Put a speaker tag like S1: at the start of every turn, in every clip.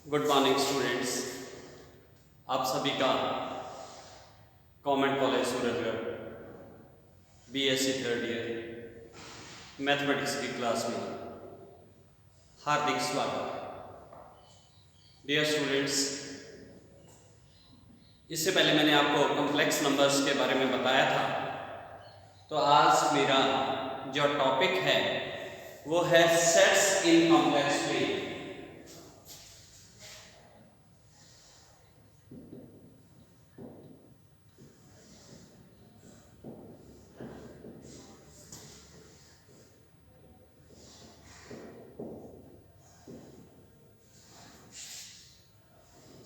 S1: Good morning students. आप सभी का government college Suratgarh BSc third year mathematics की क्लास में हार्दिक स्वागत। डियर स्टूडेंट्स, इससे पहले मैंने आपको कॉम्प्लेक्स नंबर्स के बारे में बताया था, तो आज मेरा जो टॉपिक है वो है सेट्स इन कॉम्प्लेक्स ट्री।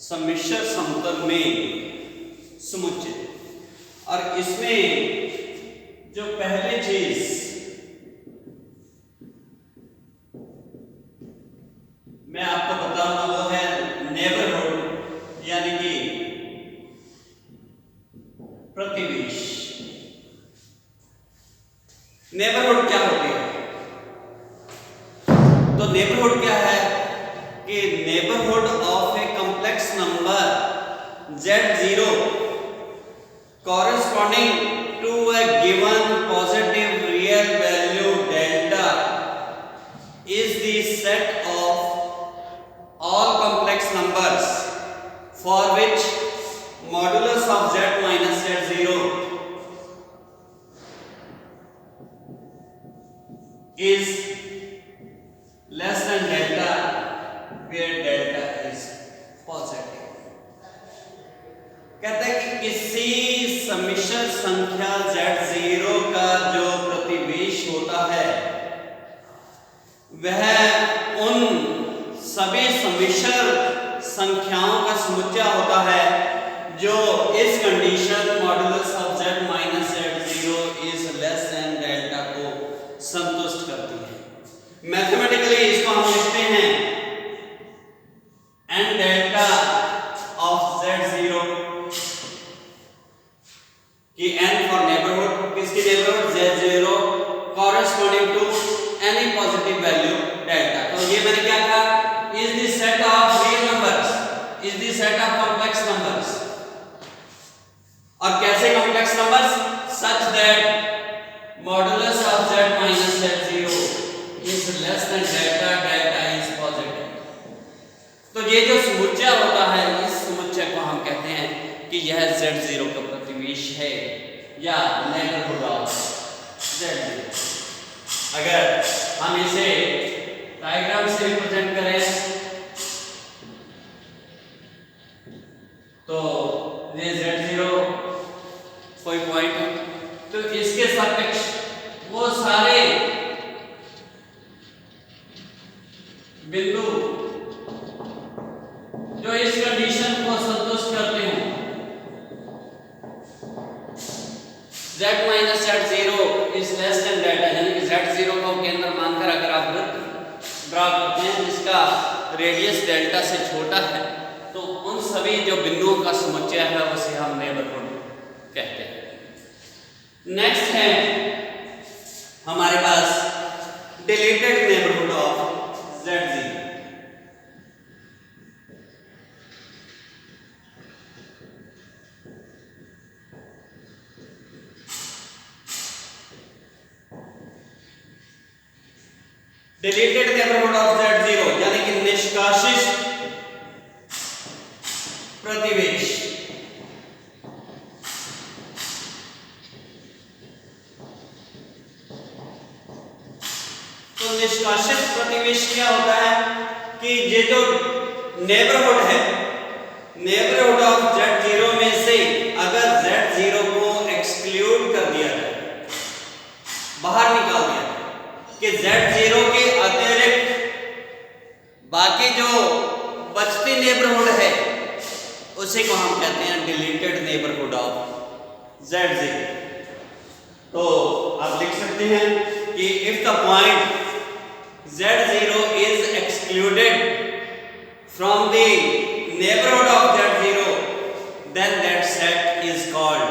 S1: सम्मिश्र समतल में समुच्चय, और इसमें जो पहली चीज मैं आपको बताऊंगा वो है नेबरहुड, यानी कि प्रतिवेश। नेबरहुड क्या होती है? तो नेबरहुड क्या है कि neighbourhood of a complex number Z0 corresponding to a given positive real value delta is the set of all complex numbers for which modulus of Z minus Z0 is less than delta, where delta is positive। कहते हैं कि किसी सम्मिश्र संख्या Z0 का जो प्रतिवेश होता है वह उन सभी सम्मिश्र संख्याओं का समुच्चय होता है जो इस condition modulus of Z minus Z0 is less than delta को संतुष्ट करती है। मैथमेटिकली इसको हम लिखते हैं n डेल्टा ऑफ Z0 कि n फॉर नेबरहुड, किसकी neighbourhood Z0 corresponding to any positive value delta। तो ये मैंने क्या कहा, is the set of real numbers, is the set of complex numbers। और कैसे complex numbers? such that modulus of Z minus Z0 is less than delta, delta is positive। तो ये जो समुच्चय होता है, इस समुच्चय को हम कहते हैं कि यह Z0 का प्रतिवेश है या नेबरहुड ऑफ Z0। अगर हम इसे डायग्राम से रिप्रेजेंट करें तो ये Z0 कोई पॉइंट है, तो इसके सापेक्ष वो सारे बिंदु जो इस कंडीशन को संतुष्ट करते हैं, Z minus Z0 is less than delta, यानी कि Z0 को केंद्र मानकर अगर आप वृत्त ड्रा करते हैं जिसका रेडियस डेल्टा से छोटा है, तो उन सभी जो बिंदुओं का समुच्चय है उसे हम नेबरहुड कहते हैं। नेक्स्ट है हमारे पास deleted neighbourhood of Z0। Deleted neighbourhood of Z0 यानी कि निष्कासित प्रतिवेश। तो निष्कासित प्रतिवेश क्या होता है कि ये जो नेबरहुड है, नेबरहुड ऑफ Z0 में से अगर Z0 को एक्सक्लूड कर दिया जाए, बाहर निकाल दिया जाए कि Z0 के अतिरिक्त बाकी जो बचती नेबरहुड है उसी को हम कहते हैं डिलीटेड नेबरहुड ऑफ Z0। तो आप लिख सकते हैं कि if the point Z0 is excluded from the neighborhood of Z0, then that set is called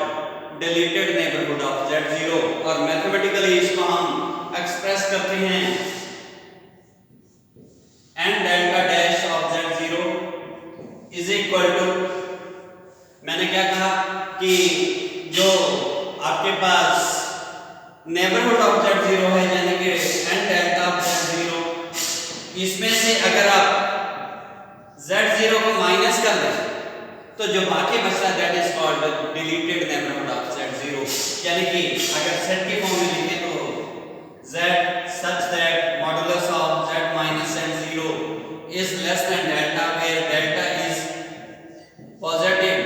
S1: deleted neighborhood of Z0। और मैथमेटिकली इसको हम एक्सप्रेस करते हैं n delta dash of Z0 कर दें तो जो बाकी बचता है that is called deleted neighbourhood of Z0। यानी कि अगर सेट की फॉर्म में लिखें तो Z such that modulus of Z minus Z0 is less than delta where delta is positive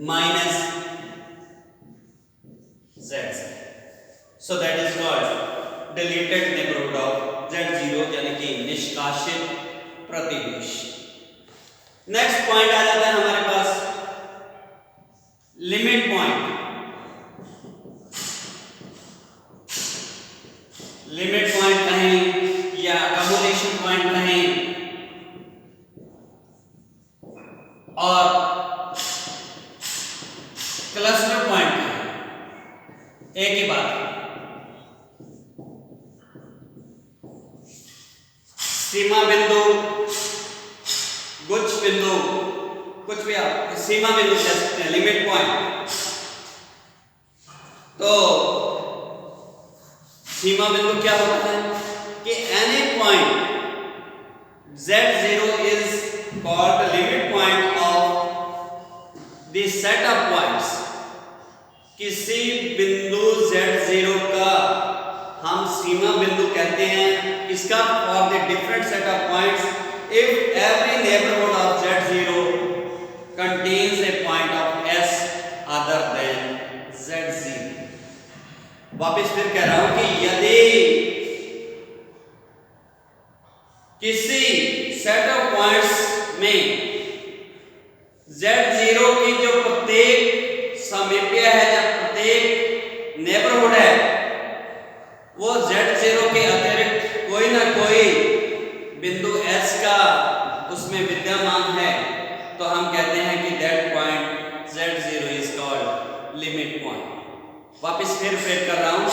S1: minus Z। So that is called deleted neighborhood of Z0 यानी कि निष्कासित प्रतिवेश। नेक्स्ट पॉइंट आ जाता है हमारे पास लिमिट पॉइंट। लिमिट पॉइंट कहें या कम्युलेशन point कहें और क्लस्टर पॉइंट कहें, एक ही बात है। सीमा बिंदु, गुच्छ बिंदु, कुछ भी आप सीमा बिंदु कह सकते हैं, लिमिट पॉइंट। तो सीमा बिंदु क्या होता है कि any point Z0 is called limit point of the set of points. किसी बिंदु Z0 का हम सीमा बिंदु कहते हैं, इसका for the different set of points if every neighborhood of Z0 contains a point of S other than Z0। वापस फिर कह रहा हूं कि यदि किसी सेट ऑफ पॉइंट्स में Z0 की जो प्रत्येक समीप्य है या प्रत्येक नेबरहुड है वो Z0 के अतिरिक्त कोई ना कोई बिंदु S का उसमें विद्यमान है, तो हम कहते हैं कि that point Z0 is called limit point. वापस फिर कर रहा हूं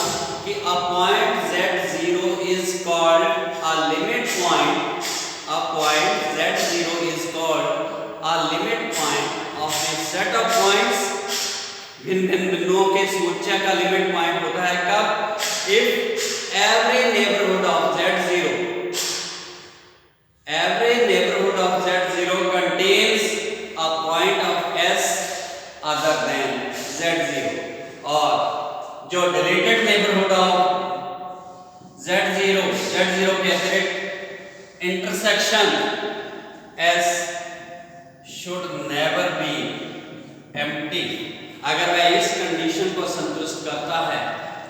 S1: कि a point Z0 is called a limit point. A point Z0 is called a limit point of the set of points. भिन्न भिन्न बिंदुओं के समुच्चय का लिमिट पॉइंट होता है कब? If every neighbourhood of Z0 every neighborhood of Z0 contains a point of S other than Z0। और जो deleted neighborhood of Z0 के अतिरिक्त intersection S should never be empty। अगर वह इस कंडीशन को संतुष्ट करता है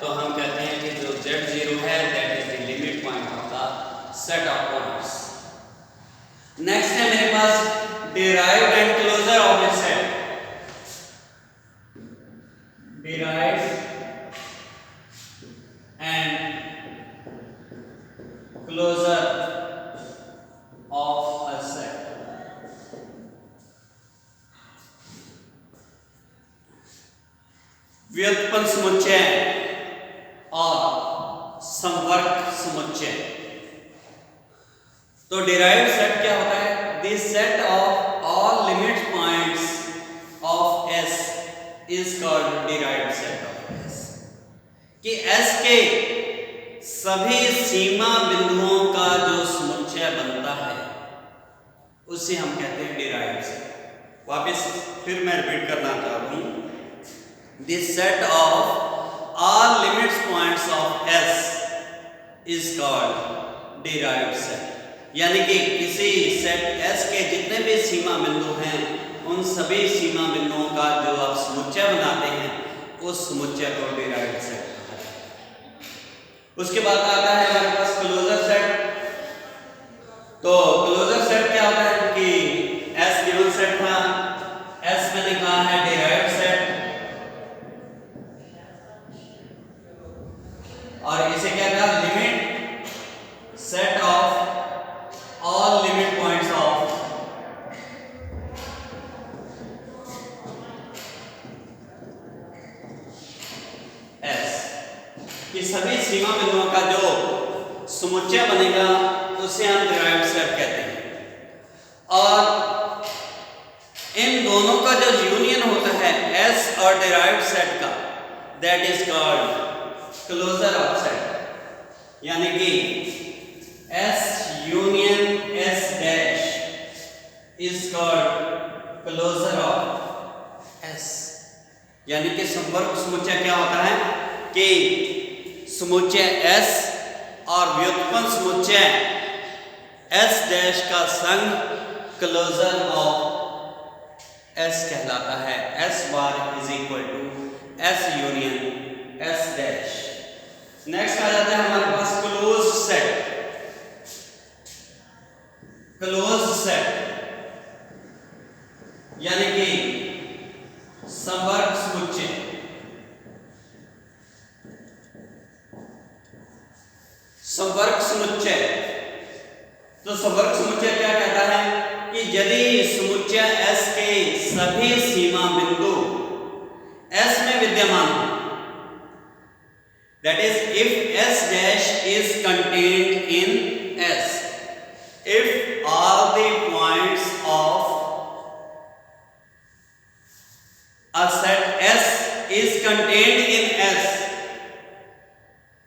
S1: तो हम कहते हैं कि जो Z0 है that is the limit point of the set of points। Next है मेरे पास derived and closure of a set. Derived and closure of a set. व्युत्पन्न समुच्चय और संवर्ग समुच्चय। तो डिराइव्ड सेट क्या होता है? This set of all limit points of S is called derived set of S। कि S के सभी सीमा बिंदुओं का जो समुच्चय बनता है उसे हम कहते हैं डिराइव्ड सेट। वापस फिर मैं रिपीट करना चाहता हूं, this set of all limit points of S is called derived set. यानी कि किसी सेट S के जितने भी सीमा बिंदु हैं उन सभी सीमा बिंदुओं का जो आप समुच्चय बनाते हैं उस समुच्चय को डिराइव्ड सेट कहते हैं। उसके बाद आता है हमारे पास क्लोजर सेट। तो क्लोजर सेट क्या होता है कि S गिवन सेट था, S में लिखा है डिराइव्ड सेट और इसे क्या कहा? Limit set of all limit points of S। कि सभी सीमा बिंदुओं का जो समुच्चय बनेगा उसे हम डिराइव्ड सेट कहते हैं। और इन दोनों का जो यूनियन होता है S और डिराइव्ड सेट का that is called closure of set. यानी कि S union S dash is called यानी कि संवर्ग समुच्चय क्या होता है कि समुच्चय S और व्युत्पन्न समुच्चय S डैश का संघ क्लोजर ऑफ S कहलाता है। S बार is equal to S union S dash. Next आ जाता है हमारे पास क्लोज सेट। क्लोज सेट यानी कि संवर्ग समुच्चय। संवर्ग समुच्चय, तो संवर्ग समुच्चय क्या कहता है कि यदि समुच्चय S के सभी सीमा बिंदु S में विद्यमान हो, that is if S dash is contained in S, if all the points of a set S is contained in S,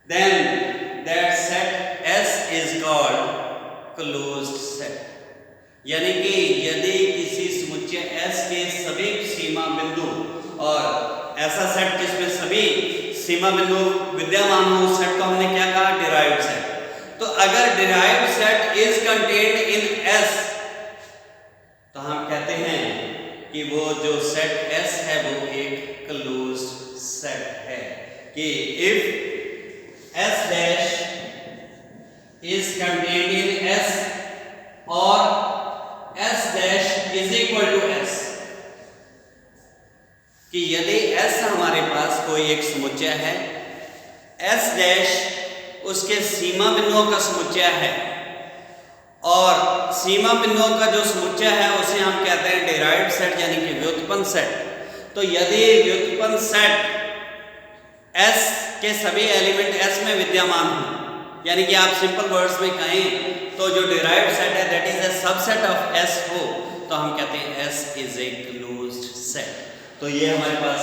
S1: then that set S is called closed set। यानी कि यदि किसी समुच्चय S के सभी सीमा बिंदु और ऐसा सेट जिसमें सभी सीमा बिंदु विद्यमान हो, उस सेट को हमने क्या कहा? Derived set. तो अगर derived set is contained in S, तो हम कहते हैं कि वो जो सेट S है वो एक क्लोज्ड सेट है। कि if S dash is contained in S और S dash is equal to S, कि यदि S हमारे पास कोई एक समुच्चय है, S डैश उसके सीमा बिंदुओं का समुच्चय है और सीमा बिंदुओं का जो समुच्चय है उसे हम कहते हैं डिराइव्ड सेट यानी कि व्युत्पन्न सेट। तो यदि व्युत्पन्न सेट S के सभी एलिमेंट S में विद्यमान हो, यानी कि आप सिंपल वर्ड्स में कहें तो जो डिराइव्ड सेट है that is a subset of S हो, तो हम कहते हैं S is a closed set. तो ये हमारे पास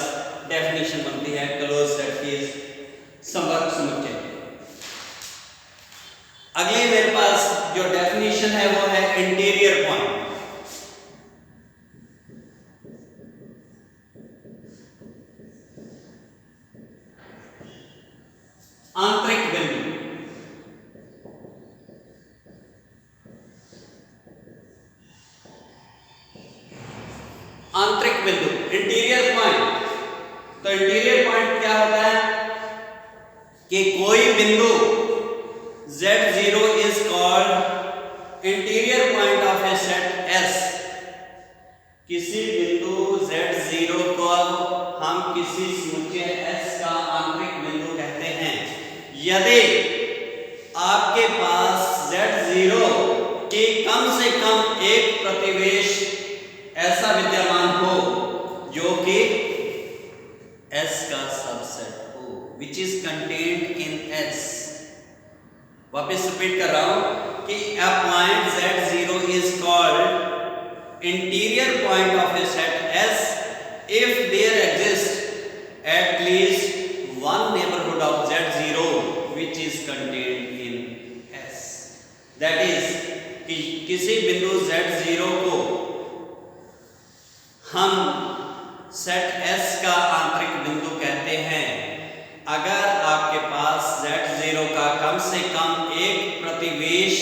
S1: डेफिनेशन बनती है क्लोज्ड सेट की संवर्ग समुच्चय। अगली मेरे पास जो डेफिनेशन है वो है इंटीरियर पॉइंट। आंतरिक बिंदु। आंतरिक बिंदु इंटीरियर पॉइंट। तो इंटीरियर पॉइंट क्या होता है कि कोई बिंदु Z0 is called interior point of a set S। किसी बिंदु Z0 को हम किसी समुच्चय S का आंतरिक बिंदु कहते हैं यदि आपके पास Z0 की कम से कम एक प्रतिवेश ऐसा विद्यमान हो जो कि S का सबसेट हो, which is contained in S। वापस रिपीट कर रहा हूं कि a point Z0 is called interior point of a set S if there exists at least one neighborhood of Z0 which is contained in S। That is कि किसी बिंदु Z0 को हम सेट S का आंतरिक बिंदु कहते हैं अगर आपके पास Z0 का कम से कम एक प्रतिवेश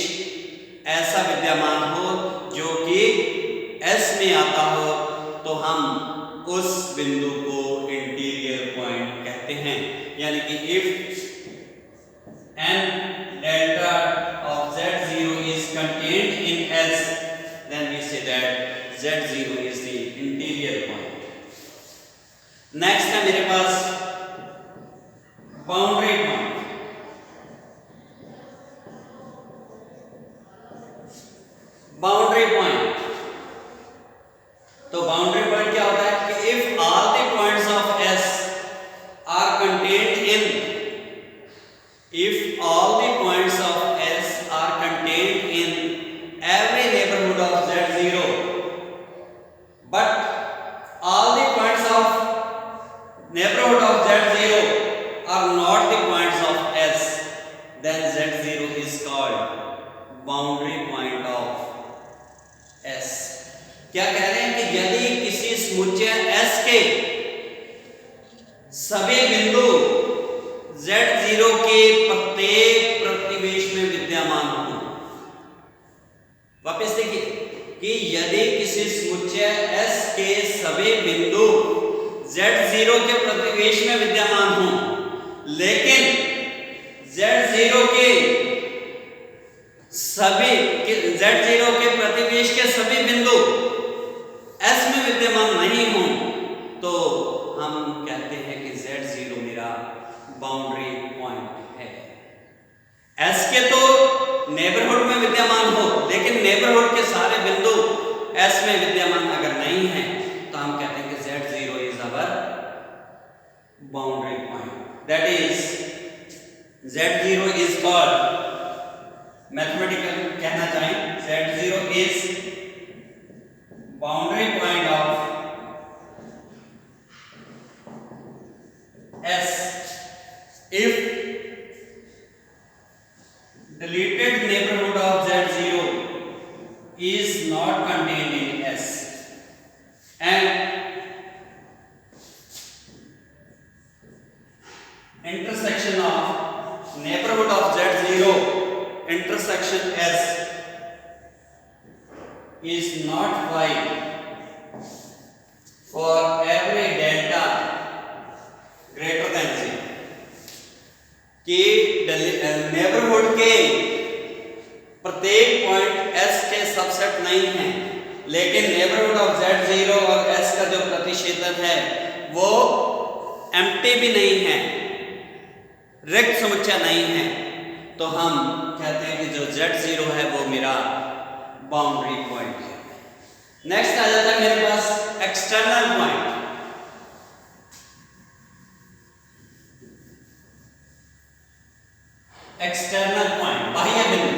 S1: ऐसा विद्यमान हो जो कि S में आता हो, तो हम उस बिंदु को इंटीरियर पॉइंट कहते हैं। यानी कि if n delta of Z0 is contained in S, then we say that Z0 is the interior point। Next है मेरे पास बाउंड्री पॉइंट। बाउंड्री पॉइंट, तो बाउंड्री पॉइंट क्या होता है कि if all the points of S are contained in, if all the points of S are contained in every neighbourhood of Z0 but all the points of neighborhood of Z0 are not the points of S, then Z0 is called boundary point of S। क्या कह रहे हैं कि यदि किसी समुच्चय S के सभी बिंदु Z0 के प्रत्येक प्रतिवेश में विद्यमान हो। वापस देखिए कि यदि किसी समुच्चय S के सभी बिंदु Z0 के प्रतिवेश में विद्यमान हो, लेकिन Z0 के प्रतिवेश के सभी बिंदु S में विद्यमान नहीं हो, तो हम कहते हैं कि Z0 मेरा बाउंड्री पॉइंट है। S के तो नेबरहुड में विद्यमान हो, लेकिन नेबरहुड के सारे बिंदु S में विद्यमान अगर नहीं है, तो हम कहते हैं कि Z0 is our boundary point. That is Z0 is called, mathematical कहना चाहें, Z0 is boundary point of S if deleted neighborhood of Z0 is not contained in S and intersection of neighborhood of Z0 intersection S is not Y for every delta greater than 0, कि neighbourhood के प्रत्येक point S के subset नहीं है, लेकिन neighbourhood of Z0 और S का जो प्रतिच्छेदन है वो एम्प्टी भी नहीं है, रिक्त समुच्चय नहीं है, तो हम कहते हैं कि जो Z0 है वो मेरा बाउंड्री पॉइंट है। नेक्स्ट आ जाता है मेरे पास एक्सटर्नल पॉइंट। एक्सटर्नल पॉइंट, बाह्य बिंदु।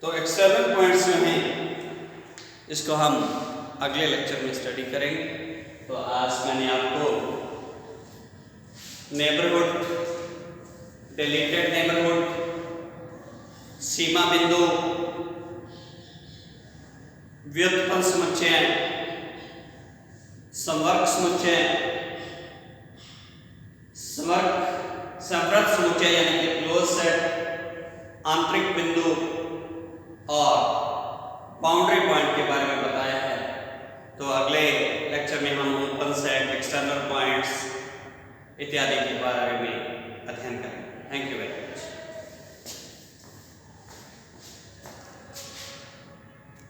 S1: तो एक्सटर्नल पॉइंट्स जो हैं इसको हम अगले लेक्चर में स्टडी करेंगे। तो आज मैंने आपको नेबरहुड, डिलीटेड नेबरहुड, सीमा बिंदु, व्युत्पन्न समुच्चय, संवर्ग समुच्चय, संवृत समुच्चय यानी कि क्लोज सेट, आंतरिक बिंदु और बाउंड्री पॉइंट के बारे में बताया है। तो अगले लेक्चर में हम ओपन सेट, एक्सटर्नल पॉइंट्स इत्यादि के बारे में अध्ययन करेंगे। Thank you very much.